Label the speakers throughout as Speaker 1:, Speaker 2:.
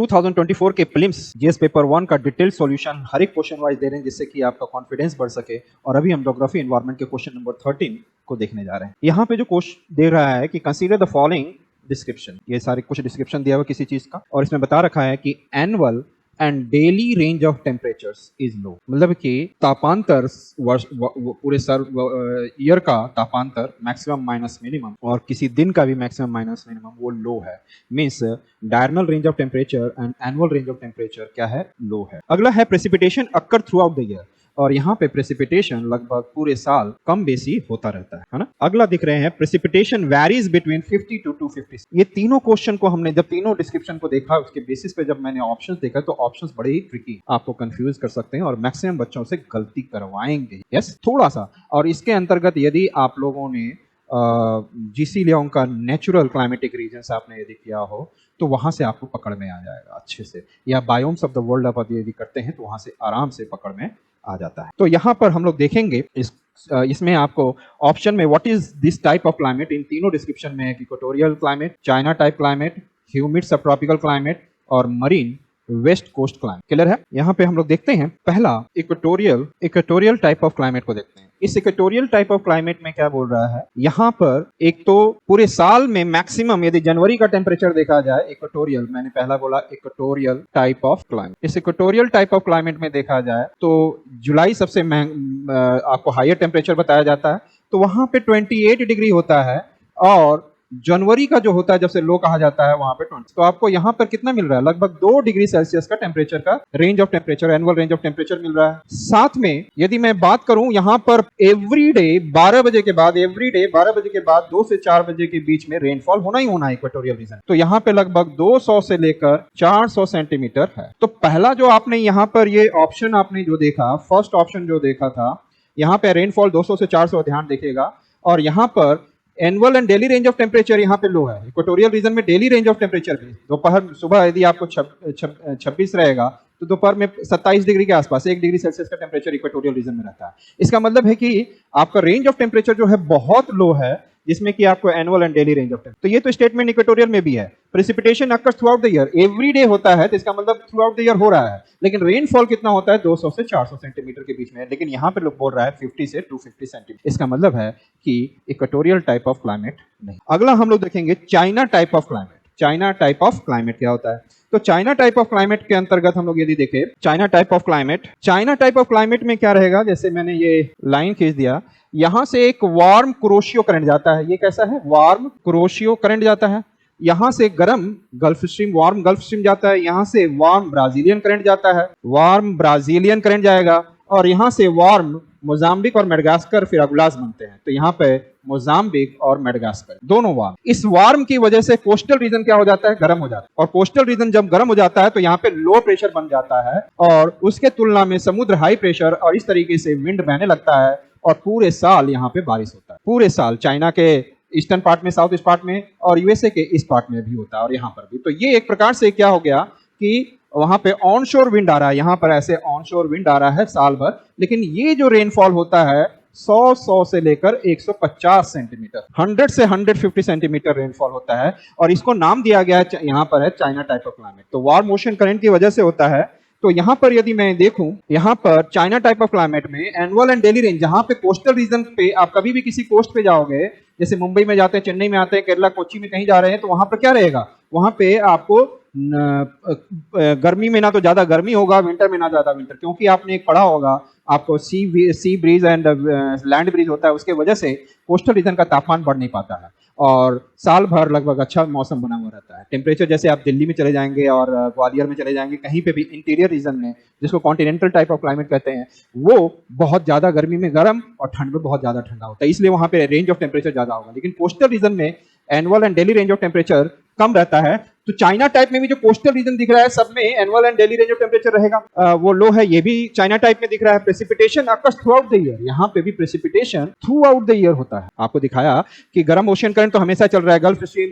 Speaker 1: 2024 के prelims GS paper 1 का detail solution हर एक क्वेश्चन वाइज दे रहे हैं जिससे कि आपका कॉन्फिडेंस बढ़ सके। और अभी हम ज्योग्राफी एनवायरनमेंट के क्वेश्चन नंबर 13 को देखने जा रहे हैं। यहाँ पे जो क्वेश्चन दे रहा है कि कंसीडर द फॉलोइंग डिस्क्रिप्शन, ये सारे कुछ डिस्क्रिप्शन दिया हुआ किसी चीज का, और इसमें बता रखा है कि annual and daily range of temperatures is low, मतलब कि तापांतर पूरे ईयर का तापांतर मैक्सिमम माइनस मिनिमम और किसी दिन का भी मैक्सिमम माइनस मिनिमम वो लो है। Means diurnal range of temperature and annual range of temperature क्या है, लो है। अगला है precipitation occur through out the year, और यहाँ पे प्रेसिपिटेशन लगभग पूरे साल कम बेसी होता रहता है ना। अगला दिख रहे हैं प्रेसिपिटेशन वैरीज बिटवीन 50 to 250। ये तीनों क्वेश्चन को हमने जब तीनों डिस्क्रिप्शन को देखा उसके बेसिस पे जब मैंने ऑप्शंस देखा तो ऑप्शंस बड़े ही ट्रिकी, आपको कंफ्यूज कर सकते हैं और मैक्सिमम बच्चों से गलती करवाएंगे। यस, थोड़ा सा। और इसके अंतर्गत यदि आप लोगों ने जीसी लियोंग का नेचुरल क्लाइमेटिक रीजन आपने यदि किया हो तो वहां से आपको पकड़ में आ जाएगा अच्छे से, या बायोम्स ऑफ द वर्ल्ड आप यदि करते हैं तो वहां से आराम से पकड़ में आ जाता है। तो यहाँ पर हम लोग देखेंगे इसमें आपको ऑप्शन में what is this type of climate, इन तीनों डिस्क्रिप्शन में equatorial climate, China type climate, humid subtropical climate और marine west coast climate. Clear है? यहाँ पे हम लोग देखते हैं पहला इक्वेटोरियल टाइप ऑफ क्लाइमेट को देखते हैं। इस इक्वेटोरियल टाइप ऑफ क्लाइमेट में क्या बोल रहा है, यहाँ पर एक तो पूरे साल में मैक्सिमम यदि जनवरी का टेम्परेचर देखा जाए, इक्वेटोरियल मैंने पहला बोला इक्वेटोरियल टाइप ऑफ क्लाइमेट, इस इक्वेटोरियल टाइप ऑफ क्लाइमेट में देखा जाए तो जुलाई सबसे आपको हायर टेम्परेचर बताया जाता है, तो वहां पे 28 डिग्री होता है, और जनवरी का जो होता है जब से लो कहा जाता है वहां पे 20। तो आपको यहाँ पर कितना मिल रहा है, लगभग 2 डिग्री सेल्सियस का टेम्परेचर का range of temperature, annual range of temperature मिल रहा है। साथ में यदि मैं बात करूं यहाँ पर एवरीडे 12 बजे के बाद 2 से 4 बजे के बीच में रेनफॉल होना ही होना है इक्वेटोरियल रीजन। तो यहाँ पे लगभग 200 से लेकर 400 सेंटीमीटर है। तो पहला जो आपने यहाँ पर ये ऑप्शन आपने जो देखा, फर्स्ट ऑप्शन जो देखा था, यहाँ पे रेनफॉल 200 से 400 ध्यान देखिएगा, और यहाँ पर annual and daily range of temperature यहाँ पे लो है। इक्वेटोरियल रीजन में डेली रेंज ऑफ टेम्परेचर भी दोपहर सुबह यदि आपको 26 रहेगा तो दोपहर में 27 डिग्री के आसपास 1 डिग्री सेल्सियस का टेम्परेचर इक्वेटोरियल रीजन में रहता है। इसका मतलब है कि आपका रेंज ऑफ टेम्परेचर जो है बहुत लो है, जिसमें कि आपको annual and daily range of temperature. तो ये तो स्टेटमेंट इक्वेटोरियल में भी है। Precipitation occurs throughout the year, every day होता है, तो इसका मतलब थ्रू आउट द ईयर हो रहा है, लेकिन रेनफॉल कितना होता है 200 से 400 सेंटीमीटर के बीच में, लेकिन यहाँ पे लोग बोल रहा है 50 से 250 सेंटीमीटर। इसका मतलब है कि इक्वेटोरियल टाइप ऑफ क्लाइमेट नहीं। अगला हम लोग देखेंगे China type of climate. China type of climate क्या होता है, तो चाइना टाइप ऑफ क्लाइमेट के अंतर्गत हम लोग यदि देखें चाइना टाइप ऑफ क्लाइमेट में क्या रहेगा, जैसे मैंने ये लाइन खींच दिया, यहां से एक वार्म कुरोशियो करंट जाता है। ये कैसा है, वार्म कुरोशियो करंट जाता है। यहां से गर्म वार्म गल्फ स्ट्रीम जाता है, यहां से वार्म ब्राजीलियन करंट जाता है, वार्म ब्राजीलियन करंट जाएगा, और यहां से वार्म मोजाम्बिक और मेडागास्कर फिर अगुलास बनते हैं। तो यहाँ पे मोजाम्बिक और मेडागास्कर दोनों वार्म, इस वार्म की वजह से कोस्टल रीजन क्या हो जाता है, गर्म हो जाता है, और कोस्टल रीजन जब गर्म हो जाता है तो यहाँ पे लो प्रेशर बन जाता है, और उसके तुलना में समुद्र हाई प्रेशर, और इस तरीके से विंड बहने लगता है, और पूरे साल यहाँ पे बारिश होता है। पूरे साल चाइना के ईस्टर्न पार्ट में, साउथ ईस्ट पार्ट में, और यूएसए के इस पार्ट में भी होता है, और यहाँ पर भी। तो ये एक प्रकार से क्या हो गया कि वहां पे ऑनशोर विंड आ रहा है, यहाँ पर ऐसे ऑनशोर विंड आ रहा है साल भर, लेकिन ये जो रेनफॉल होता है 100 से लेकर 150 सेंटीमीटर, 100 से 150 सेंटीमीटर रेनफॉल होता है, और इसको नाम दिया गया है, यहाँ पर है चाइना टाइप ऑफ क्लाइमेट। तो वार्म ओशन करंट की वजह से होता है। तो यहाँ पर यदि मैं देखूं, यहाँ पर चाइना टाइप ऑफ क्लाइमेट में एनुअल एंड डेली रेंज, जहां पे कोस्टल रीजन पे आप कभी भी किसी कोस्ट पे जाओगे, जैसे मुंबई में जाते हैं, चेन्नई में आते हैं, केरला कोच्चि में कहीं जा रहे हैं, तो वहां पर क्या रहेगा, वहां पे आपको गर्मी में ना तो ज्यादा गर्मी होगा, विंटर में ना ज्यादा विंटर, क्योंकि आपने एक पढ़ा होगा, आपको sea breeze and land breeze होता है, उसके वजह से कोस्टल रीजन का तापमान बढ़ नहीं पाता है, और साल भर लगभग अच्छा मौसम बना हुआ रहता है। टेम्परेचर जैसे आप दिल्ली में चले जाएंगे और ग्वालियर में चले जाएंगे, कहीं पे भी इंटीरियर रीजन में, जिसको कॉन्टिनेंटल टाइप ऑफ क्लाइमेट कहते हैं, वो बहुत ज्यादा गर्मी में गर्म और ठंड में बहुत ज्यादा ठंडा होता है, इसलिए वहां पे रेंज ऑफ टेम्परेचर ज्यादा होगा। लेकिन कोस्टल रीजन में annual and daily range of temperature कम रहता है। तो चाइना टाइप में भी जो कोस्टल रीजन दिख रहा है, सब में annual and daily range of temperature रहेगा, वो लो है। ये भी चाइना टाइप में दिख रहा है। Precipitation occurs throughout the year, यहाँ पे भी precipitation through out the year होता है। आपको दिखाया कि गर्म ओशन करंट तो हमेशा चल रहा है, गल्फ स्ट्रीम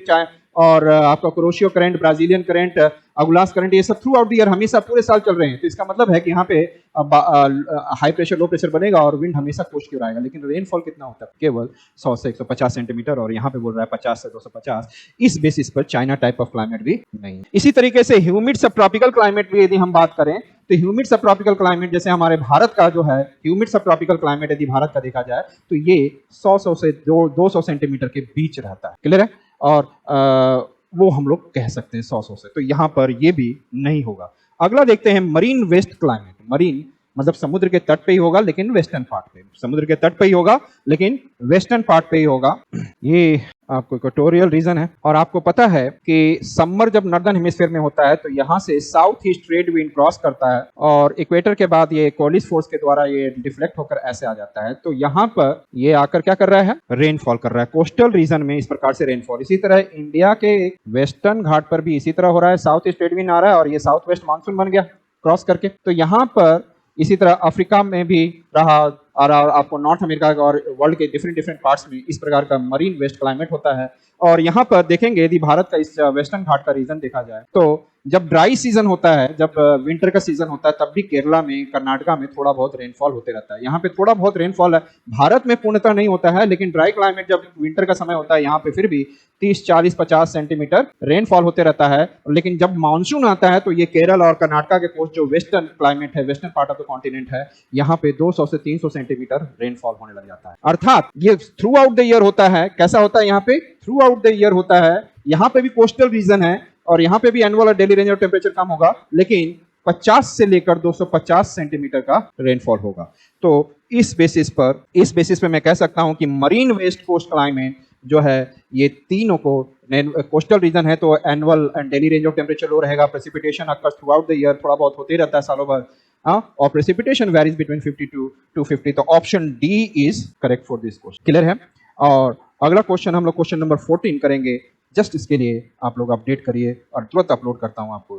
Speaker 1: और आपका Kuroshio current, Brazilian current, Agulhas current, ये सब थ्रू आउट द ईयर हमेशा पूरे साल चल रहे हैं। तो इसका मतलब है कि यहाँ पे हाई प्रेशर लो प्रेशर बनेगा और विंड हमेशा कोस्ट की ओर आएगा, लेकिन रेनफॉल कितना होता है? केवल 100 से 150 सेंटीमीटर, और यहाँ पे बोल रहा है 50 से 250। इस बेसिस पर चाइना टाइप ऑफ क्लाइमेट भी नहीं। इसी तरीके से ह्यूमिड सब ट्रॉपिकल क्लाइमेट भी यदि हम बात करें तो ह्यूमिड सब ट्रॉपिकल क्लाइमेट जैसे हमारे भारत का जो है ह्यूमिड सब ट्रॉपिकल क्लाइमेट यदि भारत का देखा जाए तो ये 100 से 200 सेंटीमीटर के बीच रहता है। क्लियर है? और वो हम लोग कह सकते हैं 100 से, तो यहाँ पर ये भी नहीं होगा। अगला देखते हैं मरीन वेस्ट क्लाइमेट। मरीन मतलब समुद्र के तट पे ही होगा लेकिन वेस्टर्न पार्ट पे, समुद्र के तट पे ही होगा लेकिन वेस्टर्न पार्ट पे ही होगा। ये आपको इक्वेटोरियल रीजन है, और आपको पता है कि समर जब नॉर्दर्न हेमिस्फीयर में होता है तो यहाँ से south east trade wind cross करता है और इक्वेटर के बाद ये कोलिस फोर्स के द्वारा ये डिफ्लेक्ट होकर ऐसे आ जाता है, तो यहाँ पर ये आकर क्या कर रहा है? रेनफॉल कर रहा है। कोस्टल रीजन में इस प्रकार से रेनफॉल। इसी तरह इंडिया के वेस्टर्न घाट पर भी इसी तरह हो रहा है, साउथ ईस्ट ट्रेड विंड आ रहा है और ये साउथ वेस्ट मानसून बन गया क्रॉस करके। तो यहाँ पर इसी तरह अफ्रीका में भी रहा, और आपको नॉर्थ अमेरिका और वर्ल्ड के डिफरेंट पार्ट्स में इस प्रकार का मरीन वेस्ट क्लाइमेट होता है। और यहाँ पर देखेंगे यदि भारत का इस वेस्टर्न घाट का रीजन देखा जाए तो जब ड्राई सीजन होता है, जब विंटर का सीजन होता है, तब भी केरला में, कर्नाटका में थोड़ा बहुत रेनफॉल होते रहता है। यहाँ पे थोड़ा बहुत रेनफॉल है, भारत में पूर्णतः नहीं होता है, लेकिन ड्राई क्लाइमेट जब विंटर का समय होता है यहाँ पे फिर भी 30, 40, 50 सेंटीमीटर रेनफॉल होते रहता है। लेकिन जब मानसून आता है तो ये केरल और कर्नाटका के कोस्ट जो वेस्टर्न क्लाइमेट है, western part of the continent है, यहाँ पे 200 से 300 सेंटीमीटर रेनफॉल होने लग जाता है। अर्थात ये थ्रू आउट द ईयर होता है। कैसा होता है? यहाँ पे थ्रू आउट द ईयर होता है। यहाँ पे भी कोस्टल रीजन है और यहाँ पे भी एनुअल और डेली रेंज ऑफ टेम्परेचर कम होगा, लेकिन 50 से लेकर 250 सेंटीमीटर का रेनफॉल होगा। तो इस बेसिस पर मैं कह सकता हूं कि मरीन वेस्ट कोस्ट क्लाइमेट जो है ये तीनों को, कोस्टल रीजन है तो annual and daily range of temperature low रहेगा, precipitation occurs throughout the year, थोड़ा बहुत होते रहता है सालों भर, और प्रेसिपिटेशन वेरीज बिटवीन 50 to 250। तो option D is correct for this question. Clear है? और अगला क्वेश्चन हम लोग क्वेश्चन नंबर 14 करेंगे। जस्ट इसके लिए आप लोग अपडेट करिए और तुरंत अपलोड करता हूं आपको।